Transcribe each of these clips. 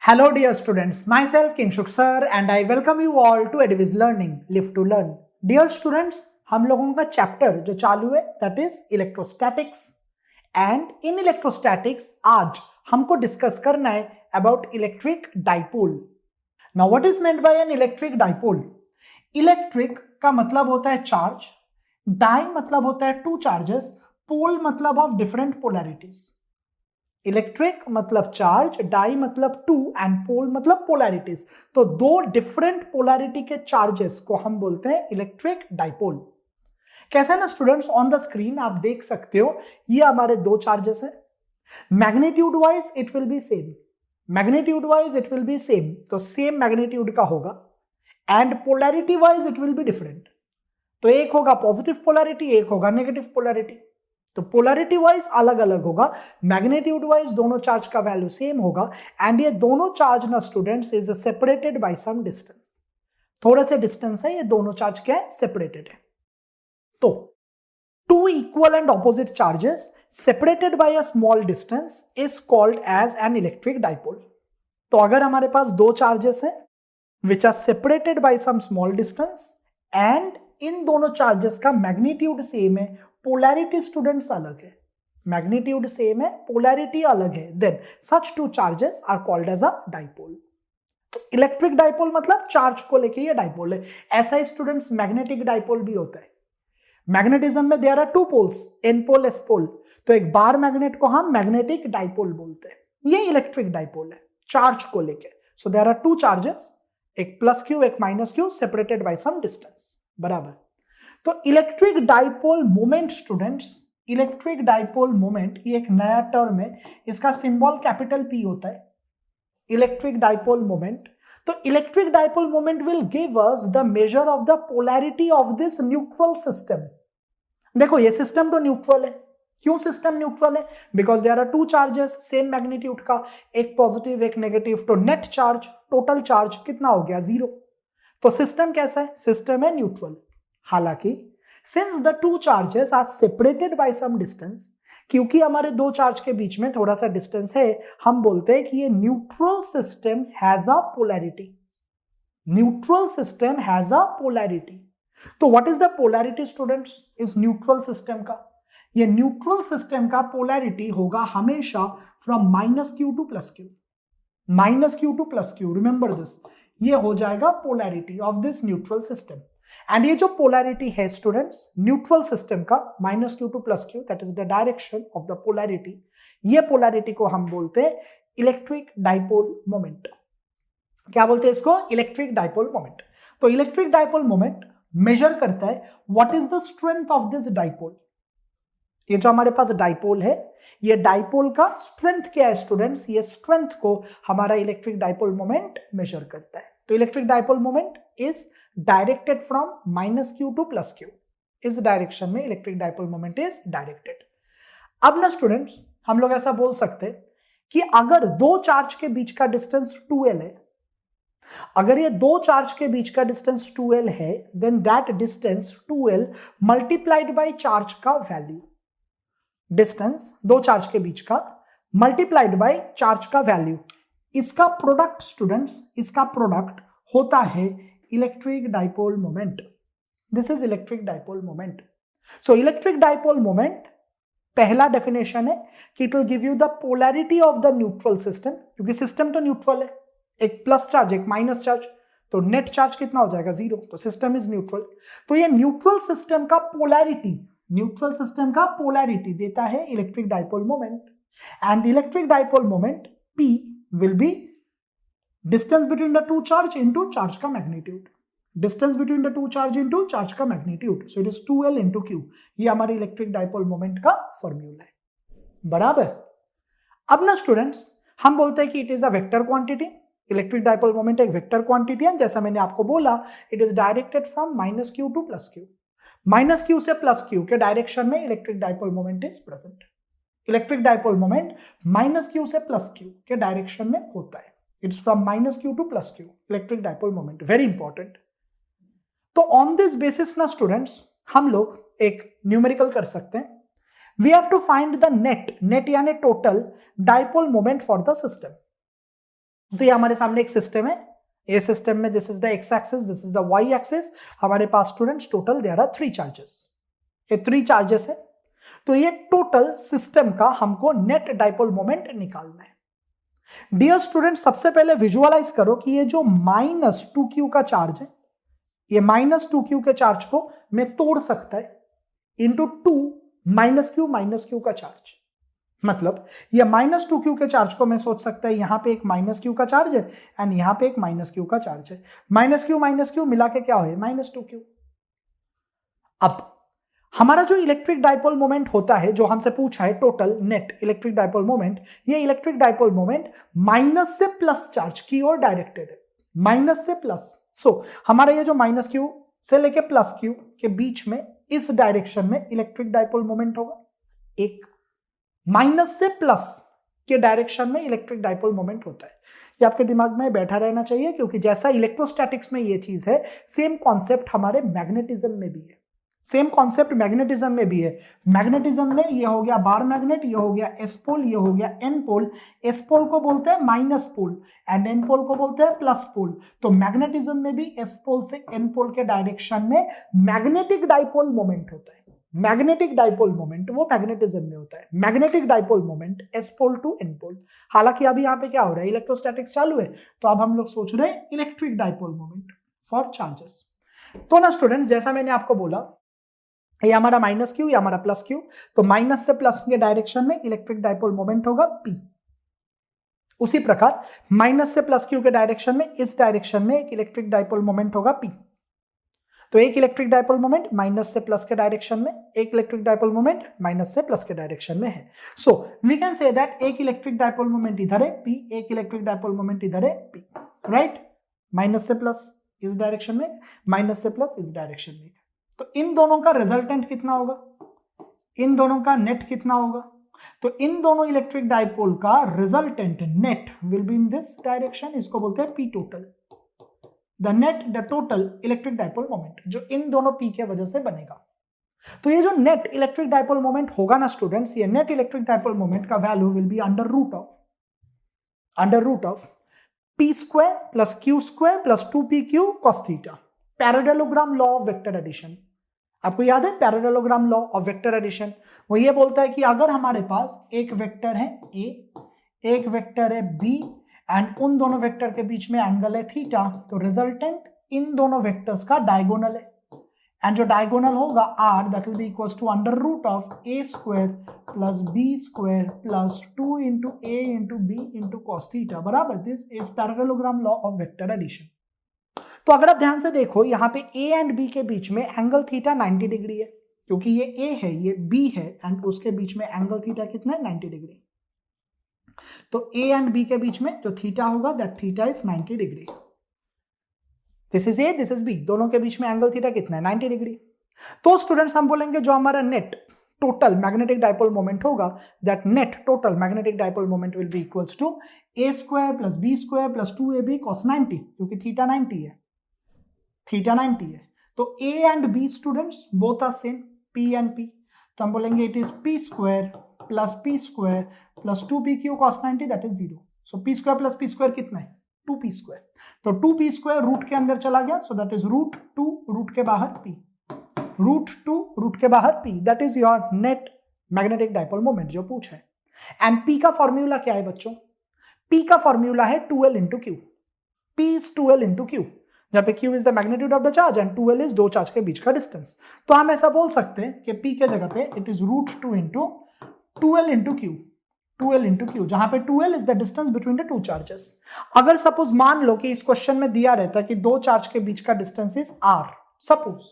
Hello dear students, myself Kingshuk sir and I welcome you all to Edviz Learning, Live to Learn. Dear students, हम लोगों का chapter जो चालू है that is electrostatics and in electrostatics आज हमको discuss करना है about electric dipole. Now what is meant by an electric dipole? Electric का मतलब होता है चार्ज, डाई मतलब होता है टू चार्जेस, पोल मतलब ऑफ डिफरेंट पोलैरिटीज. इलेक्ट्रिक मतलब चार्ज, डाई मतलब टू एंड पोल मतलब पोलैरिटीज. तो दो डिफरेंट पोलैरिटी के चार्जेस को हम बोलते हैं इलेक्ट्रिक डाइपोल. कैसा है ना स्टूडेंट्स, ऑन द स्क्रीन आप देख सकते हो ये हमारे दो चार्जेस हैं. Magnitude wise it will be same, magnitude wise it will be same, तो सेम मैग्नीट्यूड का होगा. And polarity wise it will be different, तो एक होगा पॉजिटिव पोलैरिटी, एक होगा नेगेटिव पोलैरिटी. तो पोलैरिटी वाइज अलग अलग होगा, मैग्नीट्यूड वाइज दोनों चार्ज का वैल्यू सेम होगा. एंड ये दोनों चार्ज ना students is separated by some distance. थोड़े से डिस्टेंस है, ये दोनों चार्ज क्या है, सेपरेटेड है. तो two equal and opposite charges separated by a small distance is called as an electric dipole. तो अगर हमारे पास दो चार्जेस हैं which are separated by some small distance and इन दोनों चार्जेस का मैग्नीट्यूड सेम है, पोलैरिटी स्टूडेंट्स अलग है, मैग्नीट्यूड सेम है, पोलैरिटी अलग है, then such two charges are called as a dipole. तो इलेक्ट्रिक डाइपोल मतलब चार्ज को लेके ये डाइपोल है. ऐसा ही स्टूडेंट्स मैग्नेटिक डाइपोल भी होता है. मैग्नेटिज्म में there are two poles, N pole S pole, तो एक बार मैग्नेट को हम मैग्नेटिक डाइपोल बोलते हैं. ये इलेक्ट्रिक डाइपोल है चार्ज को लेके. So there are two charges, एक प्लस क्यू एक minus Q, separated by some distance. बराबर. तो electric dipole moment students, electric dipole moment ये एक नया टर्म है, इसका सिंबल कैपिटल पी होता है, इलेक्ट्रिक डाइपोल मोमेंट. तो electric dipole moment will give us the measure of the polarity of this neutral system. देखो ये सिस्टम तो न्यूट्रल है. क्यों सिस्टम न्यूट्रल है? Because there are two charges same magnitude का, एक पॉजिटिव एक नेगेटिव, तो नेट चार्ज टोटल चार्ज कितना हो गया, जीरो. तो सिस्टम कैसा है, सिस्टम है न्यूट्रल. हालांकि since the two charges are separated by some distance, क्योंकि हमारे दो चार्ज के बीच में थोड़ा सा डिस्टेंस है, हम बोलते हैं कि ये neutral system has a polarity. Neutral system has a polarity. तो what is the polarity students इस न्यूट्रल सिस्टम का? ये न्यूट्रल सिस्टम का पोलैरिटी होगा हमेशा from minus q to plus q. Minus q to plus q, remember this, ये हो जाएगा polarity of this neutral system. And ये जो पोलैरिटी है स्टूडेंट्स न्यूट्रल सिस्टम का, minus q to plus q, that is the direction of the polarity. ये polarity को हम बोलते हैं इलेक्ट्रिक डाइपोल मोमेंट. क्या बोलते हैं इसको? Electric dipole moment. तो इलेक्ट्रिक डाइपोल मोमेंट मेजर करता है what is the strength of this dipole. ये जो हमारे पास डाइपोल है, ये डाइपोल का स्ट्रेंथ क्या है स्टूडेंट्स, ये स्ट्रेंथ को हमारा इलेक्ट्रिक डाइपोल मोमेंट मेजर करता है. तो electric dipole moment is directed from minus q to plus Q. इस डायरेक्शन में electric dipole moment is directed. अब ना स्टूडेंट्स हम लोग ऐसा बोल सकते हैं कि अगर दो चार्ज के बीच का डिस्टेंस 2l है, अगर ये दो चार्ज के बीच का डिस्टेंस 2l है, then that distance 2l multiplied by charge का वैल्यू, डिस्टेंस दो चार्ज के बीच का मल्टीप्लाइड बाय चार्ज का वैल्यू, इसका प्रोडक्ट स्टूडेंट्स, इसका प्रोडक्ट होता है electric dipole moment. This is electric dipole moment. So electric dipole moment पहला डेफिनेशन है कि it will give you the polarity of the neutral system, क्योंकि सिस्टम तो न्यूट्रल है, एक प्लस चार्ज एक माइनस चार्ज, तो नेट चार्ज कितना हो जाएगा, जीरो. तो सिस्टम इज न्यूट्रल. तो ये न्यूट्रल सिस्टम का पोलैरिटी, न्यूट्रल सिस्टम का पोलैरिटी देता है electric dipole moment. And electric dipole moment P will be distance between the two charge into charge का magnitude, distance between the two charge into charge का magnitude. So it is 2l into q. ये हमारी electric dipole moment का formula है. बराबर. अब ना students हम बोलते हैं कि it is a vector quantity. Electric dipole moment एक वेक्टर क्वांटिटी है, जैसा मैंने आपको बोला, it is directed from minus q to plus q. Minus q से प्लस क्यू के डायरेक्शन में electric dipole moment is present. Electric dipole moment minus q से प्लस क्यू के डायरेक्शन में होता है. It's from minus q to plus q, electric dipole moment, very important. तो on this basis ना students हम लोग एक न्यूमेरिकल कर सकते हैं. We have to find the net, net यानी total dipole moment for the system. तो ये हमारे सामने एक सिस्टम है, ये सिस्टम में this is the x axis, this is the y axis. हमारे पास students total there are 3 charges, ये 3 चार्जेस है। तो ये टोटल सिस्टम का हमको नेट डाइपोल मोमेंट निकालना है। डियर स्टूडेंट, सबसे पहले विजुअलाइज करो कि ये जो -2q का चार्ज है, ये -2q के चार्ज को मैं तोड़ सकता है इंटू 2 -q का चार्ज। मतलब ये -2q के चार्ज को मैं सोच सकता है यहां पे एक -q का चार्ज है एंड यहां पे एक -q का चार्ज है। -q मिला के क्या हो, -2q। अब हमारा जो इलेक्ट्रिक डाइपोल मोमेंट होता है, जो हमसे पूछा है total net electric dipole moment, ये इलेक्ट्रिक डाइपोल मोमेंट माइनस से प्लस चार्ज की ओर डायरेक्टेड है, माइनस से प्लस। सो हमारा ये जो -q से लेके +q के बीच में इस डायरेक्शन में इलेक्ट्रिक डाइपोल मोमेंट होगा। एक माइनस से प्लस के डायरेक्शन में इलेक्ट्रिक डाइपोल मोमेंट होता है। ये आपके दिमाग में बैठा रहना चाहिए, क्योंकि जैसा इलेक्ट्रोस्टैटिक्स में ये चीज है, सेम कॉन्सेप्ट हमारे मैग्नेटिज्म में भी है, सेम कॉन्सेप्ट मैग्नेटिज्म में भी है। मैग्नेटिज्म में ये हो गया बार मैग्नेट, ये हो गया एस पोल, ये हो गया एन पोल। एस पोल को बोलते हैं minus pole and N pole को बोलते हैं प्लस पोल। तो मैग्नेटिज्म में भी एस पोल से एन पोल के डायरेक्शन में मैग्नेटिक डाइपोल मोमेंट होता है। मैग्नेटिक डाइपोल मोमेंट वो मैग्नेटिज्म में होता है, magnetic dipole moment S pole to N pole. हालांकि अभी यहाँ पे क्या हो रहा है, इलेक्ट्रोस्टैटिक्स चालू है, तो अब हम लोग सोच रहे हैं electric dipole moment for charges. तो ना स्टूडेंट्स, जैसा मैंने आपको बोला, ये हमारा -q, ये हमारा +q, तो माइनस से प्लस के डायरेक्शन में इलेक्ट्रिक डाइपोल मोमेंट होगा p। उसी प्रकार माइनस से +q के डायरेक्शन में इस डायरेक्शन में एक इलेक्ट्रिक डाइपोल मोमेंट होगा p। तो एक इलेक्ट्रिक डाइपोल मोमेंट माइनस से प्लस के डायरेक्शन में, एक इलेक्ट्रिक डाइपोल मोमेंट माइनस से प्लस के डायरेक्शन में है। So we can say that एक इलेक्ट्रिक डाइपोल मोमेंट इधर है p, एक इलेक्ट्रिक डाइपोल मोमेंट इधर है p, राइट। माइनस से प्लस इस डायरेक्शन में, माइनस से प्लस इस डायरेक्शन में। तो इन दोनों का रिजल्टेंट कितना होगा, इन दोनों का नेट कितना होगा? तो इन दोनों इलेक्ट्रिक डाइपोल का resultant net will be in this direction, इसको बोलते हैं p total. The net, the total electric dipole moment जो इन दोनों p के वजह से बनेगा। तो ये जो नेट इलेक्ट्रिक डाइपोल मोमेंट होगा ना स्टूडेंट्स, ये नेट इलेक्ट्रिक डाइपोल मोमेंट का value will be under root of p² + q² + 2pq cos theta. Parallelogram law of vector addition, आपको याद है parallelogram law of vector addition? वो ये बोलता है कि अगर हमारे पास एक वेक्टर है a, एक वेक्टर है b एंड उन दोनों वेक्टर के बीच में एंगल है थीटा, तो रिजल्टेंट इन दोनों वेक्टर्स का डायगोनल है एंड जो डायगोनल होगा r, that will be equals to under root of a² + b² + 2 × a × b × cos theta बराबर। This is parallelogram law of vector addition. तो अगर आप ध्यान से देखो, यहां पे a एंड b के बीच में एंगल थीटा 90 डिग्री है, क्योंकि ये a है ये b है एंड उसके बीच में एंगल थीटा कितना है, 90 डिग्री। तो a एंड b के बीच में जो थीटा होगा, that theta is 90 degree. This is a, this is b, दोनों के बीच में एंगल थीटा कितना है, 90 डिग्री। तो स्टूडेंट्स हम बोलेंगे जो हमारा net total magnetic dipole moment होगा, that net total magnetic dipole moment will be equals to a² + b² + 2ab cos 90, क्योंकि थीटा 90 है, थीटा 90 है। तो a and b students both are same, p and p, तो हम बोलेंगे it is p² + p² + 2pq cos 90, that is 0। So p² + p² कितना है, 2p²। तो 2p² रूट के अंदर चला गया, सो दैट इज √2, रूट के बाहर p, √2 रूट के बाहर p, that is your net magnetic dipole moment जो पूछा है। एंड p का फॉर्मूला क्या है बच्चों? p का फॉर्मूला है 2l × q, p is 2l × q, जहां पे q is the magnitude of the charge and 2l is दो चार्ज के बीच का डिस्टेंस। तो हम ऐसा बोल सकते हैं कि p के जगह पे it is √2 × 2l × q, 2l × q, जहां पे 2l is the distance between the two charges. अगर सपोज मान लो कि इस क्वेश्चन में दिया रहता कि दो चार्ज के बीच का डिस्टेंस इज r, सपोज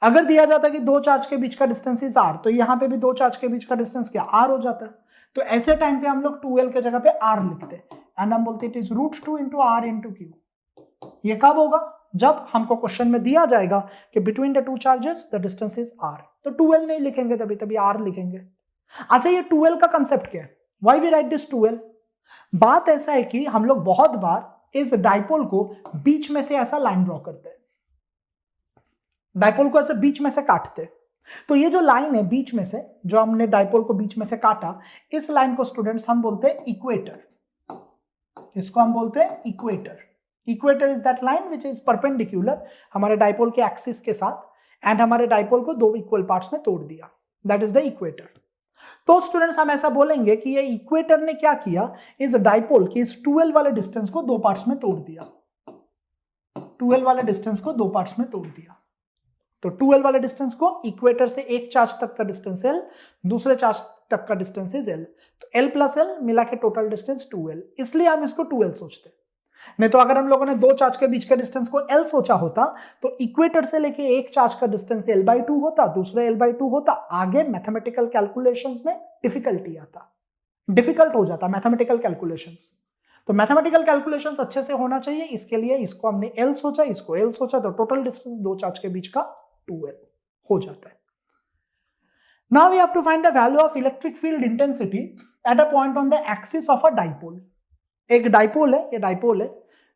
अगर दिया जाता कि दो चार्ज के बीच का डिस्टेंस इज r, तो यहां पे भी दो चार्ज के बीच का डिस्टेंस क्या r हो जाता है। तो ऐसे टाइम पे हम लोग 2l के जगह पे r लिखते एंड हम बोलते इट इज √2 × r × q। ये कब होगा? जब हमको क्वेश्चन में दिया जाएगा कि between the two charges the distance is r, तो 2l नहीं लिखेंगे, तभी r लिखेंगे। अच्छा, ये 2l का कंसेप्ट क्या है? Why we write this 2l? बात ऐसा है कि हम लोग बहुत बार इस डाइपोल को बीच में से ऐसा लाइन ड्रॉ करते हैं, डाइपोल को ऐसे बीच में से काटते। तो ये जो लाइन है बीच में से, जो हमने डाइपोल को बीच में से काटा, इस लाइन को स्टूडेंट्स हम बोलते हैं इक्वेटर। इसको हम बोलते हैं equator. Equator is that line which is perpendicular हमारे डाइपोल के एक्सिस के साथ एंड हमारे डाइपोल को दो इक्वल पार्ट्स में तोड़ दिया, दैट इज द इक्वेटर। तो स्टूडेंट्स हम ऐसा बोलेंगे कि ये इक्वेटर ने क्या किया, इस डाइपोल के इस 12 वाले डिस्टेंस को दो पार्ट्स में तोड़ दिया, 12 वाले डिस्टेंस को दो पार्ट्स में तोड़ दिया। तो 12 वाले डिस्टेंस को इक्वेटर से एक चार्ज तक का डिस्टेंस L, दूसरे चार्ज तक का डिस्टेंस इज L, तो L प्लस L मिला के टोटल डिस्टेंस 2L, इसलिए हम इसको 2L सोचते हैं। नहीं तो अगर हम लोगों ने दो चार्ज के बीच का डिस्टेंस को L सोचा होता तो इक्वेटर से लेके एक चार्ज का डिस्टेंस L/2 होता, दूसरा L/2 होता, आगे मैथमेटिकल कैलकुलेशंस में डिफिकल्टी आता, डिफिकल्ट हो जाता मैथमेटिकल कैलकुलेशंस। तो मैथमेटिकल कैलकुलेशंस अच्छे से होना चाहिए, इसके लिए इसको हमने L सोचा, इसको L सोचा, तो टोटल डिस्टेंस दो चार्ज के बीच का 2L हो जाता है। Now we have to find the value of electric field intensity at a point on the axis of a dipole. एक डाइपोल है, ये डाइपोल है,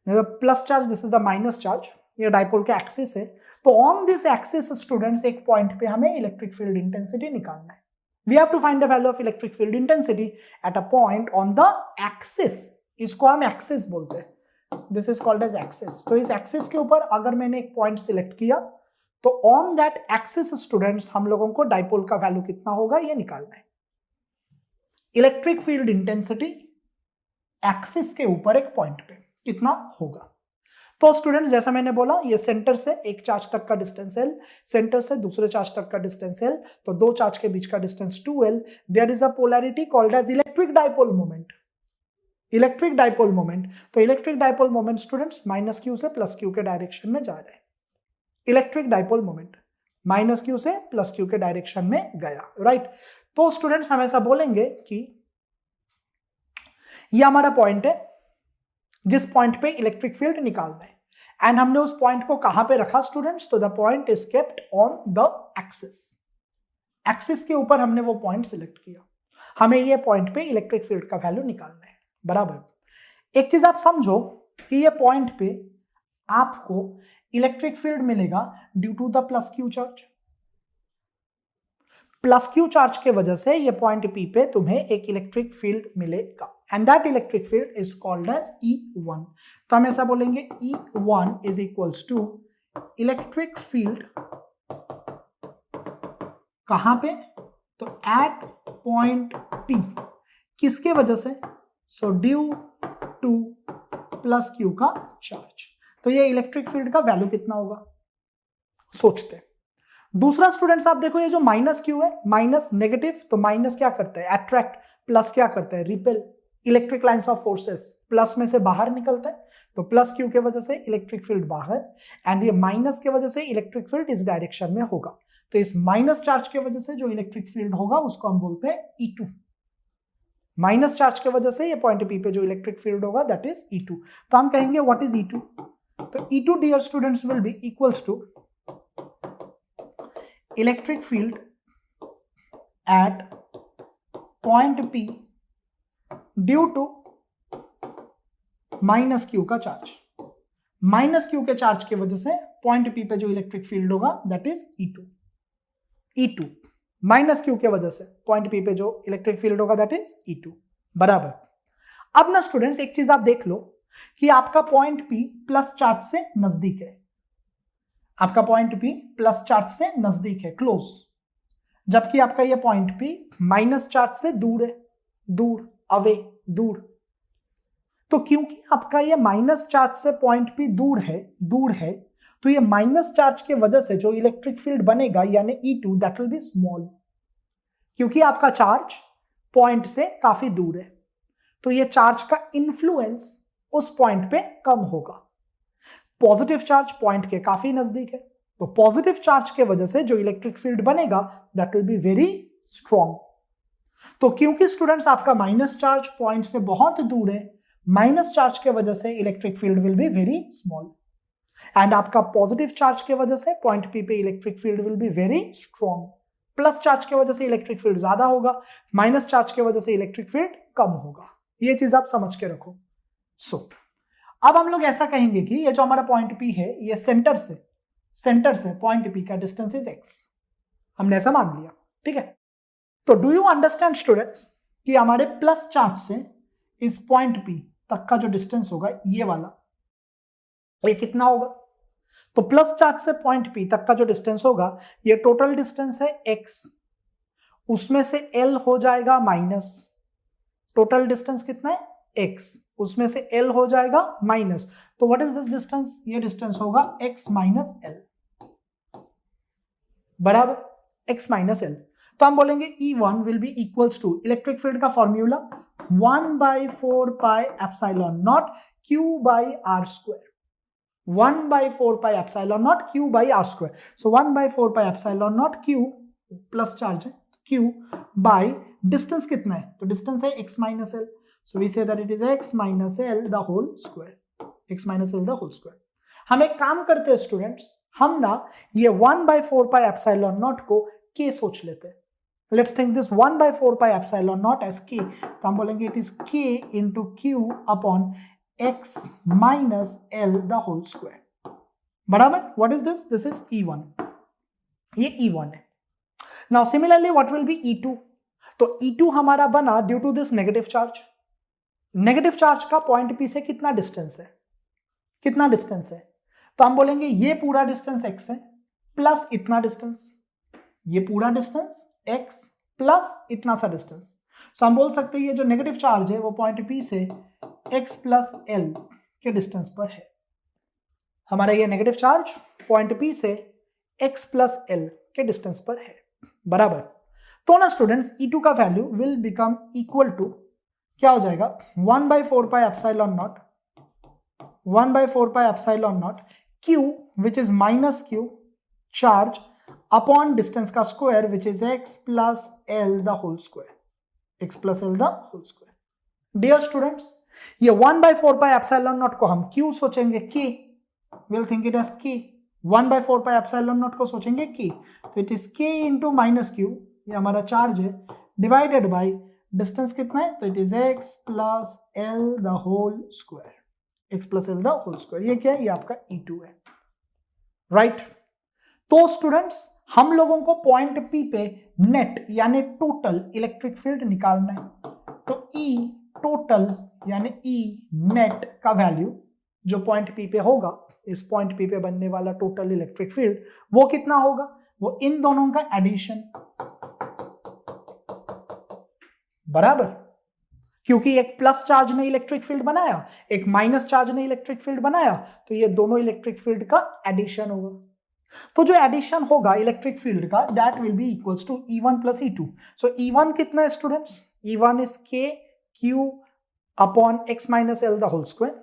plus charge, this is the minus charge, ये डाइपोल के axis है। तो on this axis students एक point पे हमें इलेक्ट्रिक फील्ड इंटेंसिटी निकालना है। We have to find the value of electric field intensity at a point on the axis, इसको हम एक्सिस बोलते हैं, this is called as axis. तो इस एक्सिस के ऊपर अगर मैंने एक पॉइंट सिलेक्ट किया तो ऑन दैट एक्सिस स्टूडेंट्स हम लोगों को डाइपोल का वैल्यू कितना होगा ये निकालना है। इलेक्ट्रिक फील्ड इंटेंसिटी एक्सिस के ऊपर एक पॉइंट पे कितना होगा। तो स्टूडेंट्स जैसा मैंने बोला, ये सेंटर से एक चार्ज तक का डिस्टेंस L, सेंटर से दूसरे चार्ज तक का डिस्टेंस L, तो दो चार्ज के बीच का distance 2L। There is a polarity called as electric dipole moment, electric dipole moment. तो electric dipole moment students minus q से प्लस क्यू के डायरेक्शन में जा रहे हैं। Electric dipole moment minus q से प्लस क्यू के डायरेक्शन में गया, राइट। तो स्टूडेंट्स हम ऐसा बोलेंगे कि ये हमारा पॉइंट है जिस पॉइंट पे इलेक्ट्रिक फील्ड निकालना है, एंड हमने उस पॉइंट को कहां पे रखा स्टूडेंट्स, तो the point is kept on the axis. Axis के ऊपर हमने वो पॉइंट सिलेक्ट किया, हमें ये पॉइंट पे इलेक्ट्रिक फील्ड का वैल्यू निकालना है, बराबर। एक चीज आप समझो कि ये पॉइंट पे आपको इलेक्ट्रिक फील्ड मिलेगा due to the plus Q charge. Plus Q charge के वजह से ये पॉइंट P पे तुम्हें एक इलेक्ट्रिक फील्ड मिलेगा, and that electric field is called as E1। तो हम ऐसा बोलेंगे E1 is equals to electric field कहां पे, तो एट पॉइंट P, किसके वजह से, so due to plus Q का चार्ज। तो ये इलेक्ट्रिक फील्ड का वैल्यू कितना होगा सोचते हैं। दूसरा स्टूडेंट्स आप देखो, ये जो माइनस क्यू है, माइनस नेगेटिव, तो माइनस क्या करता है अट्रैक्ट, प्लस क्या करता है repel. Electric lines of forces plus में से बाहर निकलता है, तो प्लस क्यू के वजह से इलेक्ट्रिक फील्ड बाहर, एंड ये माइनस के वजह से इलेक्ट्रिक फील्ड इस डायरेक्शन में होगा। तो इस माइनस चार्ज के वजह से जो इलेक्ट्रिक फील्ड होगा उसको हम बोलते हैं E2। माइनस चार्ज के वजह से ये पॉइंट P पे जो इलेक्ट्रिक फील्ड होगा दैट इज E2। तो हम कहेंगे व्हाट इज E2, तो E2 dear students will be equals to electric field at point P due to minus Q का चार्ज। माइनस क्यू के चार्ज के वजह से पॉइंट P पे जो इलेक्ट्रिक फील्ड होगा that is E2। E2 minus Q के वजह से पॉइंट P पे जो इलेक्ट्रिक फील्ड होगा दैट इज E2, बराबर। अब ना स्टूडेंट्स एक चीज आप देख लो कि आपका पॉइंट P प्लस चार्ज से नजदीक है, आपका पॉइंट P प्लस चार्ज से नजदीक है, क्लोज, जबकि आपका ये पॉइंट P माइनस चार्ज से दूर है, दूर, अवे, दूर। तो क्योंकि आपका ये माइनस चार्ज से पॉइंट P दूर है, तो ये माइनस चार्ज के वजह से जो इलेक्ट्रिक फील्ड बनेगा यानी E2 that will B small, क्योंकि आपका चार्ज पॉइंट से काफी दूर है, तो ये चार्ज का इन्फ्लुएंस उस पॉइंट पे कम होगा। पॉजिटिव चार्ज पॉइंट के काफी नजदीक है, तो पॉजिटिव चार्ज के वजह से जो इलेक्ट्रिक फील्ड बनेगा that will be very strong. तो क्योंकि स्टूडेंट्स आपका माइनस चार्ज पॉइंट से बहुत दूर है, माइनस चार्ज के वजह से electric field will be very small, and आपका पॉजिटिव चार्ज के वजह से पॉइंट P पे electric field will be very strong. Plus charge के वजह से इलेक्ट्रिक फील्ड ज्यादा होगा, माइनस चार्ज के वजह से इलेक्ट्रिक फील्ड कम होगा। ये चीज आप समझ के रखो। सो अब हम लोग ऐसा कहेंगे कि ये जो हमारा पॉइंट P है, ये सेंटर से पॉइंट P का डिस्टेंस इज x, हमने ऐसा मान लिया, ठीक है। तो डू यू अंडरस्टैंड स्टूडेंट्स कि हमारे प्लस चार्ज से इस पॉइंट P तक का जो डिस्टेंस होगा ये वाला, ये कितना होगा? तो प्लस चार्ज से पॉइंट P तक का जो डिस्टेंस होगा, ये टोटल डिस्टेंस है x, उसमें से L हो जाएगा माइनस, टोटल डिस्टेंस कितना है? x, उसमें से L हो जाएगा माइनस, तो व्हाट इज दिस डिस्टेंस? ये डिस्टेंस होगा x माइनस L, बराबर x माइनस L। तो हम बोलेंगे E1 will be equals to, electric field का formula 1/4 pi epsilon naught Q by R square, 1/4 pi epsilon naught Q by R square. So 1/4 pi epsilon naught Q, plus charge है Q बाई distance कितना है? तो distance है x minus L, so we से that it is x minus L the whole square, x minus L the whole square. हम एक काम करते हैं स्टूडेंट्स, हम ना ये 1/4 पाई एप्सिलॉन नॉट को k सोच लेते हैं। Let's think this 1/4 pi epsilon naught as k, तो हम बोलेंगे it is k into Q upon x minus L the whole square, बराबर। What is this? This is E1, ये E1 है। Now similarly what will be E2? तो E2 हमारा बना due to this negative charge, negative charge का point P से कितना distance है? कितना डिस्टेंस है? तो हम बोलेंगे ये पूरा डिस्टेंस x है प्लस इतना डिस्टेंस, ये पूरा डिस्टेंस x प्लस इतना सा डिस्टेंस। सो हम बोल सकते हैं ये जो नेगेटिव चार्ज है वो पॉइंट P से x प्लस L के डिस्टेंस पर है। हमारा ये नेगेटिव चार्ज पॉइंट P से x प्लस L के डिस्टेंस पर है, बराबर। तो ना स्टूडेंट्स E2 का value will become equal to, क्या हो जाएगा? 1/4 pi epsilon naught, 1/4 pi epsilon naught Q which is minus Q charge upon distance का square which is x plus L the whole square, x plus L the whole square। Dear students, ये 1/4 pi epsilon naught को हम Q सोचेंगे K, we'll think it as K, 1/4 pi epsilon naught को सोचेंगे K, तो it is K into minus Q, ये हमारा charge है, डिवाइडेड बाई डिस्टेंस कितना है? तो it is x plus L the whole square, x plus L the whole square। ये क्या है? ये आपका E2 है, राइट। तो स्टूडेंट्स हम लोगों को पॉइंट P पे नेट यानी टोटल इलेक्ट्रिक फील्ड निकालना है, तो E टोटल यानी E नेट का वैल्यू जो पॉइंट P पे होगा, इस पॉइंट P पे बनने वाला टोटल इलेक्ट्रिक फील्ड, वो कितना होगा? वो इन दोनों का एडिशन, बराबर, क्योंकि एक प्लस चार्ज ने इलेक्ट्रिक फील्ड बनाया, एक माइनस चार्ज ने इलेक्ट्रिक फील्ड बनाया, तो ये दोनों इलेक्ट्रिक फील्ड का एडिशन होगा। तो जो एडिशन होगा इलेक्ट्रिक फील्ड का, that will be equals to E1 plus E2। So E1 कितना है students? E1 is K Q upon x minus L the whole square,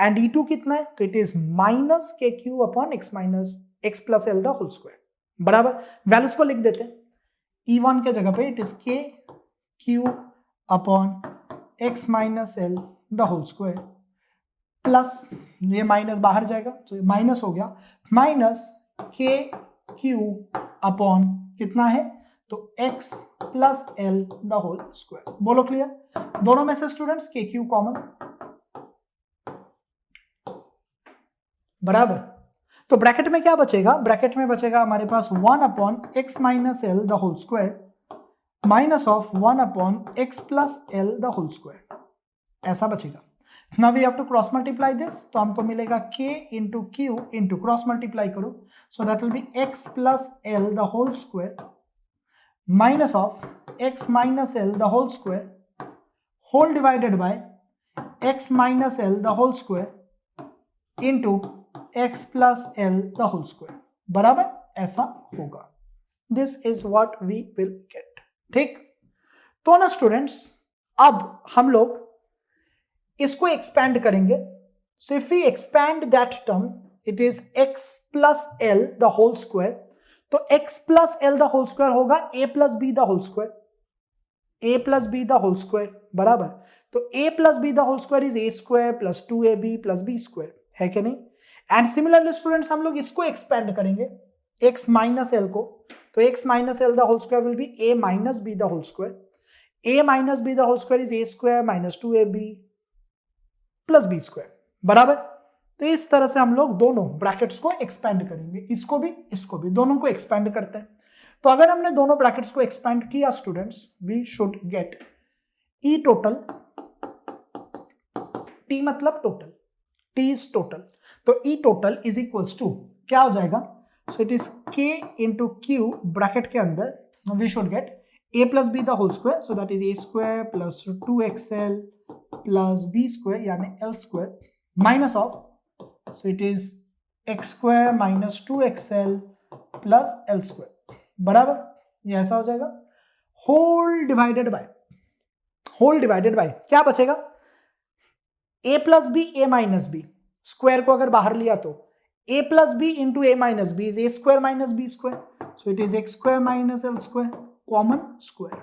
and E2 कितना है? तो it is minus KQ upon x plus L the whole square, बराबर। Values को लिख देते हैं। E1 के जगह पे it is K Q upon x minus L the whole square, plus ये माइनस बाहर जाएगा तो माइनस हो गया, माइनस KQ अपॉन कितना है? तो x plus L the whole square. बोलो क्लियर? दोनों में से स्टूडेंट्स KQ कॉमन, बराबर। तो ब्रैकेट में क्या बचेगा? ब्रैकेट में बचेगा हमारे पास 1 upon x minus L the whole square minus of 1 upon x plus L the whole square, ऐसा बचेगा। Now we have to cross multiply this, तो हमको मिलेगा k into Q into cross multiply करो, so that will be x plus L the whole square minus of x minus L the whole square whole divided by x minus L the whole square into x plus L the whole square, बराबर, ऐसा होगा। This is what we will get, ठीक। तो ना students अब हम लोग इसको एक्सपैंड करेंगे। So if we expand that term, it is x plus L the whole square, तो x plus L the whole square होगा a plus b the whole square, a plus b the whole square, बराबर। तो a plus b the whole square is a square plus 2ab plus b square, है कि नहीं? And similarly students हम लोग इसको expand करेंगे x माइनस L को, तो x minus L the whole square will be a minus b the whole square, a minus b the whole square is a square minus 2ab plus b square, बराबर। तो इस तरह से हम लोग दोनों ब्रैकेट्स को एक्सपेंड करेंगे, इसको भी, दोनों को एक्सपेंड करते हैं। तो अगर हमने दोनों ब्रैकेट्स को एक्सपेंड किया students, we should get E total T मतलब टोटल, T इज टोटल, तो E total is equals to क्या हो जाएगा, so it is K into Q bracket के अंदर we should get A plus B the whole square, so that is A square plus 2XL plus B square यानी L square minus of, so it is X square minus 2XL plus L square बराबर, ये ऐसा हो जाएगा। Whole divided bye क्या बचेगा, a plus B A minus B, square को अगर बाहर लिया तो a plus B into A minus B is A square minus B square, so it is X square minus L square, common square.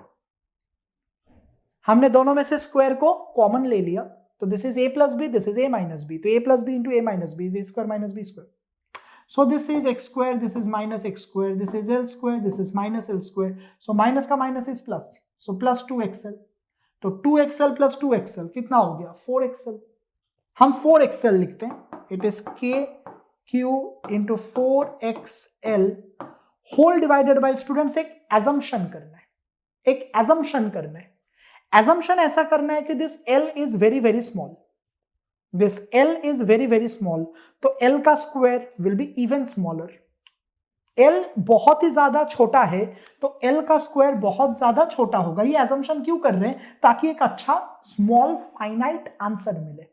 हमने दोनों में से स्क्वायर को कॉमन ले लिया, तो this is a plus B, this is a minus B, तो a plus B into A minus B is A square minus B square, so this is x square, this is minus x square, this is l square, this is minus l square, so minus का minus is plus, so plus 2xl, तो 2xl plus 2xl कितना हो गया 4xl, हम 4xl लिखते हैं, it is k q into 4xl whole divided by, students एक assumption करना है, एक assumption करना है, assumption ऐसा करना है कि this l is very very small, this L is very very small, तो L का square will be even smaller, L बहुत ही ज्यादा छोटा है तो L का स्क्वायर बहुत ज्यादा छोटा होगा। ये assumption क्यों कर रहे हैं, ताकि एक अच्छा स्मॉल फाइनाइट आंसर मिले,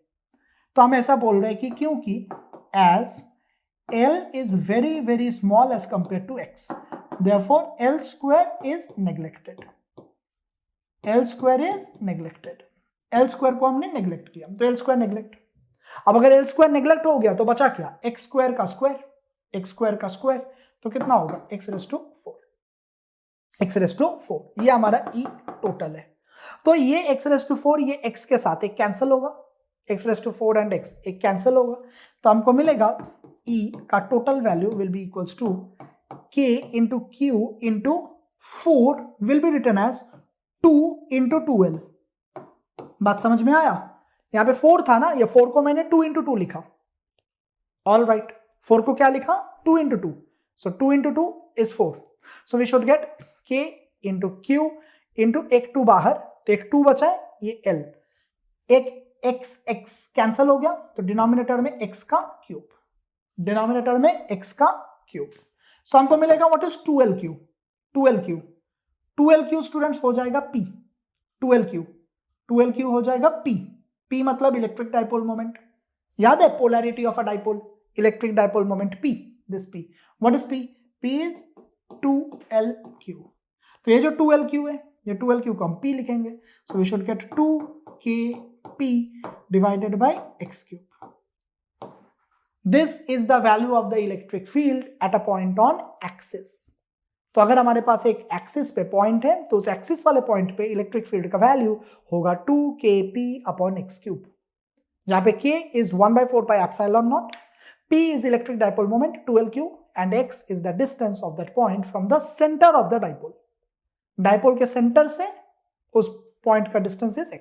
तो हम ऐसा बोल रहे हैं कि क्योंकि as L is very very small as compared to X, therefore L square is neglected, L square is neglected, L square को हमने नेग्लेक्ट किया, तो L square नेग्लेक्ट। अब अगर L स्क्वायर नेग्लेक्ट हो गया तो बचा क्या, x स्क्वायर का स्क्वायर, x स्क्वायर का स्क्वायर, तो कितना होगा x raise to 4, x raise to 4, ये हमारा E टोटल है। तो ये x रेज़ टू 4 ये x के साथ एक कैंसिल होगा, x raise to 4 and x एक कैंसिल होगा, तो हमको मिलेगा E का total value will be equals to k into Q into 4 will be written as 2 into 2L। बात समझ में आया, यहां पे 4 था ना, ये 4 को मैंने 2 इंटू 2 लिखा, ऑल राइट, 4 को क्या लिखा 2 into 2, so 2 into 2 is 4, so we should get k into Q into एक 2 बाहर, तो एक 2 बचा है, ये L, एक x कैंसिल हो गया, तो डिनोमिनेटर में x का क्यूब, डिनोमिनेटर में x का क्यूब, सो हमको मिलेगा what is 2LQ, 2LQ, 2LQ students हो जाएगा P, 2LQ हो जाएगा P, P मतलब इलेक्ट्रिक डाइपोल मोमेंट, याद है polarity of a dipole, electric dipole moment P, this P, what is P, P is 2LQ, तो ये जो 2LQ है, ये 2LQ को हम P लिखेंगे, so we should get 2kP divided by x cube, this is the value of the electric field at a point on axis. तो अगर हमारे पास एक एक्सिस पे पॉइंट है तो उस एक्सिस वाले पॉइंट पे इलेक्ट्रिक फील्ड का वैल्यू होगा 2kP अपॉन x क्यूब, जहां पे k is 1/4 pi epsilon not, p is electric dipole moment 2LQ and x is the distance of that point from the centre of the dipole, dipole के centre से उस point का distance is x,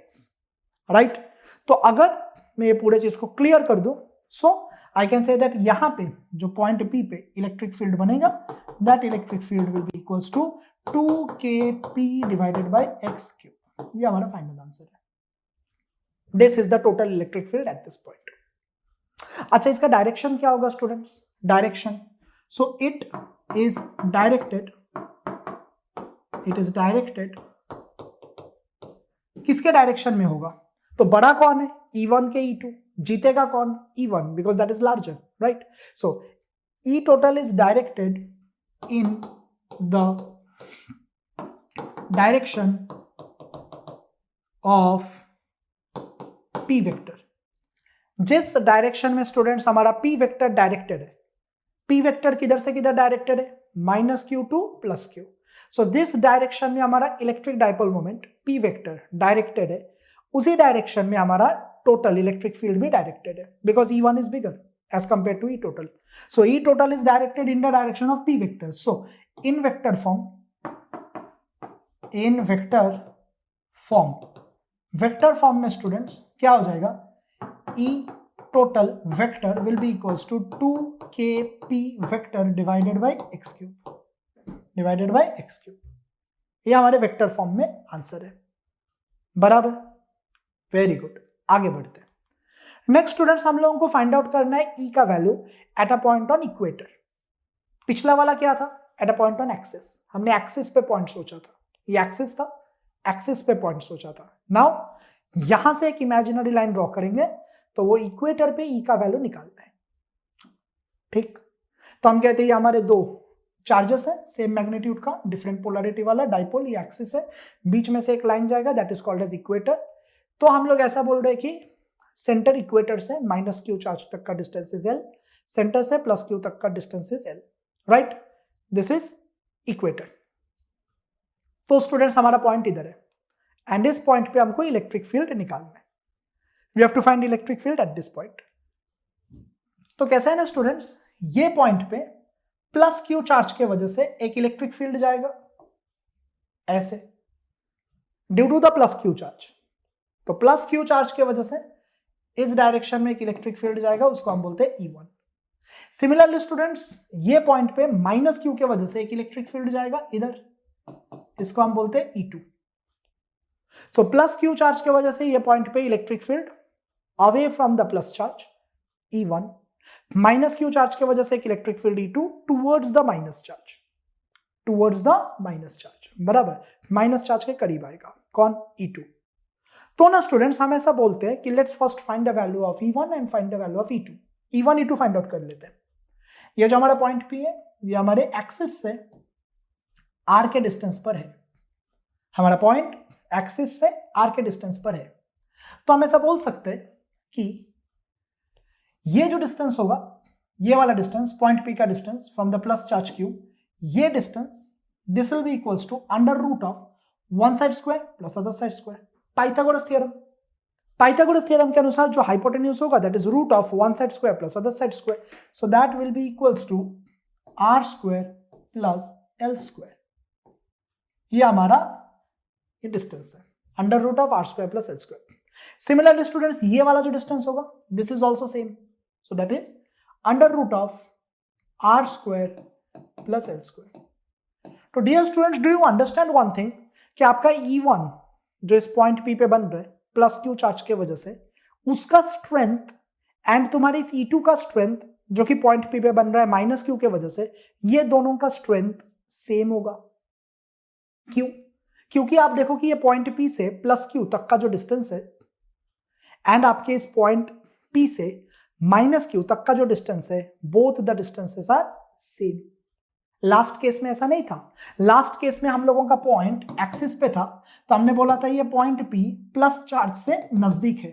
right. तो अगर मैं ये पूरे चीज को क्लियर कर दूं, सो I can say that यहाँ पे जो पॉइंट P पे इलेक्ट्रिक फील्ड बनेगा, that electric field will be equals to 2kP divided by x cube, ये हमारा फाइनल आंसर है। This is the total electric field at this point. अच्छा, इसका डायरेक्शन क्या होगा students, direction, so it is directed किसके direction में होगा, तो बड़ा कौन है E1 के E2, जीतेगा कौन E1 because that is larger, right? So E total is directed in the direction of P vector, जिस डायरेक्शन में स्टूडेंट्स हमारा P वेक्टर डायरेक्टेड है, P वेक्टर किधर से किधर डायरेक्टेड है, -q to +q, so this direction में हमारा electric dipole moment P vector directed है, उसी डायरेक्शन में हमारा टोटल इलेक्ट्रिक फील्ड भी डायरेक्टेड है, because E1 is bigger as compare to E total. So E total is directed in the direction of P vector. So in vector form में students क्या हो जाएगा, E total vector will be equals to 2kP vector divided by x cube. ये हमारे vector form में answer है, बराबर, very good. आगे बढ़ते हैं। नेक्स्ट स्टूडेंट्स हम लोगों को फाइंड आउट करना है ई का value eight a point on equator. पिछला वाला क्या था? Eight a point on axis. हमने एक्सिस पे पॉइंट सोचा था, ये एक्सिस था, एक्सिस पे पॉइंट सोचा था। नाउ यहां से एक इमेजिनरी लाइन ड्रॉ करेंगे तो वो इक्वेटर पे ई का वैल्यू निकालना है। ठीक, तो हम कहते हैं हमारे दो चार्जेस है सेम मैग्नीट्यूड का, डिफरेंट पोलरिटी वाला डाइपोल, ये एक्सिस है, बीच में से एक लाइन जाएगा that is called as equator. तो हम लोग ऐसा बोल रहे हैं कि सेंटर इक्वेटर से माइनस क्यू चार्ज तक का डिस्टेंस इज एल, सेंटर से प्लस क्यू तक का distance is L, right? This is equator. तो स्टूडेंट्स हमारा पॉइंट इधर है एंड इस पॉइंट पे हमको इलेक्ट्रिक फील्ड निकालना है। We have to find electric field at this point. तो कैसा है ना स्टूडेंट्स, ये पॉइंट पे प्लस क्यू चार्ज के वजह से एक इलेक्ट्रिक फील्ड जाएगा ऐसे, due to the plus Q charge. तो प्लस क्यू चार्ज के वजह से इस डायरेक्शन में एक इलेक्ट्रिक फील्ड जाएगा, उसको हम बोलते हैं E1। सिमिलरली स्टूडेंट्स ये पॉइंट पे माइनस क्यू के वजह से एक इलेक्ट्रिक फील्ड जाएगा इधर, इसको हम बोलते हैं E2। So plus Q charge के वजह से ये पॉइंट पे electric field away from the plus charge E1, minus Q charge के वजह से एक electric field E2 towards the minus charge, towards the minus charge, बराबर माइनस चार्ज के करीब आएगा कौन? E2। तो ना स्टूडेंट्स हम ऐसा बोलते हैं कि let's first find the value of E1 and find the value of E2। E1 E2 find out कर लेते हैं। ये जो हमारा पॉइंट P है ये हमारे एक्सिस से R के डिस्टेंस पर है, हमारा पॉइंट एक्सिस से R के डिस्टेंस पर है। तो हम ऐसा बोल सकते हैं कि ये जो डिस्टेंस होगा, ये वाला डिस्टेंस पॉइंट P का distance from the plus charge Q, ये distance this will be equals to under root of one side square plus other side square, Pythagoras theorem. Pythagoras theorem के अनुसार जो हाइपोटेन्यूज होगा that is root of one side square plus other side square, so that will be equals to R square plus L square. ये हमारा ये distance है under root of R square plus L square. Similarly students ये वाला जो distance होगा this is also same, so that is under root of R square plus L square. तो dear students do you understand one thing कि आपका E1 जो इस point P पे बन रहा है प्लस क्यू चार्ज के वजह से, उसका स्ट्रेंथ एंड तुम्हारी इस E2 का स्ट्रेंथ जो कि पॉइंट P पे बन रहा है माइनस क्यू के वजह से, ये दोनों का स्ट्रेंथ सेम होगा। क्यों? क्योंकि आप देखो कि ये पॉइंट P से प्लस क्यू तक का जो डिस्टेंस है एंड आपके इस पॉइंट P से माइनस क्यू तक का जो डिस्टेंस है, both the distances are same. Last case में ऐसा नहीं था। लास्ट केस में हम लोगों का पॉइंट एक्सिस पे था, तो हमने बोला था ये पॉइंट P प्लस चार्ज से नजदीक है।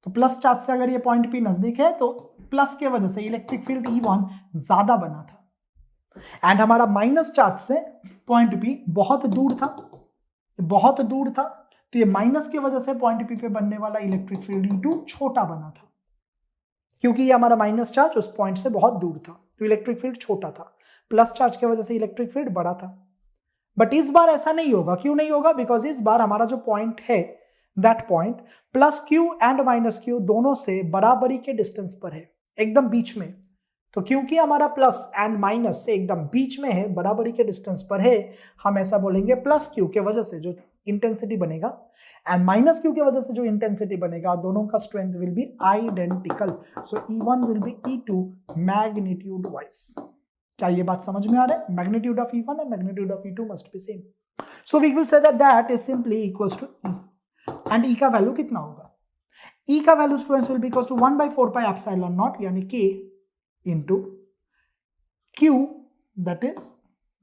तो प्लस चार्ज से अगर ये पॉइंट P नजदीक है तो प्लस के वजह से इलेक्ट्रिक फील्ड E1 ज्यादा बना था एंड हमारा माइनस चार्ज से पॉइंट P बहुत दूर था, बहुत दूर था, तो ये माइनस की वजह से पॉइंट P पे बनने वाला इलेक्ट्रिक फील्ड E2 छोटा बना था, क्योंकि ये हमारा माइनस चार्ज उस पॉइंट से बहुत दूर था, तो इलेक्ट्रिक फील्ड छोटा था। प्लस चार्ज की वजह से इलेक्ट्रिक फील्ड बड़ा था। बट इस बार ऐसा नहीं होगा। क्यों नहीं होगा? बिकॉज इस बार हमारा जो पॉइंट है that point plus Q and minus Q दोनों से बराबरी के डिस्टेंस पर है, एकदम बीच में। तो क्योंकि हमारा प्लस एंड माइनस से एकदम बीच में है, बराबरी के डिस्टेंस पर है, हम ऐसा बोलेंगे प्लस क्यू के वजह से जो इंटेंसिटी बनेगा एंड माइनस क्यू की वजह से जो इंटेंसिटी बनेगा, दोनों का strength will be identical. So E1 will be E2 magnitude wise. क्या ये बात समझ में आ रहा है? Magnitude of E1 and magnitude of E2 must be same. So we will say that is simply equals to E and E का value कितना होगा? E का value students will be equals to 1/4 pi epsilon naught यानी K into Q, that is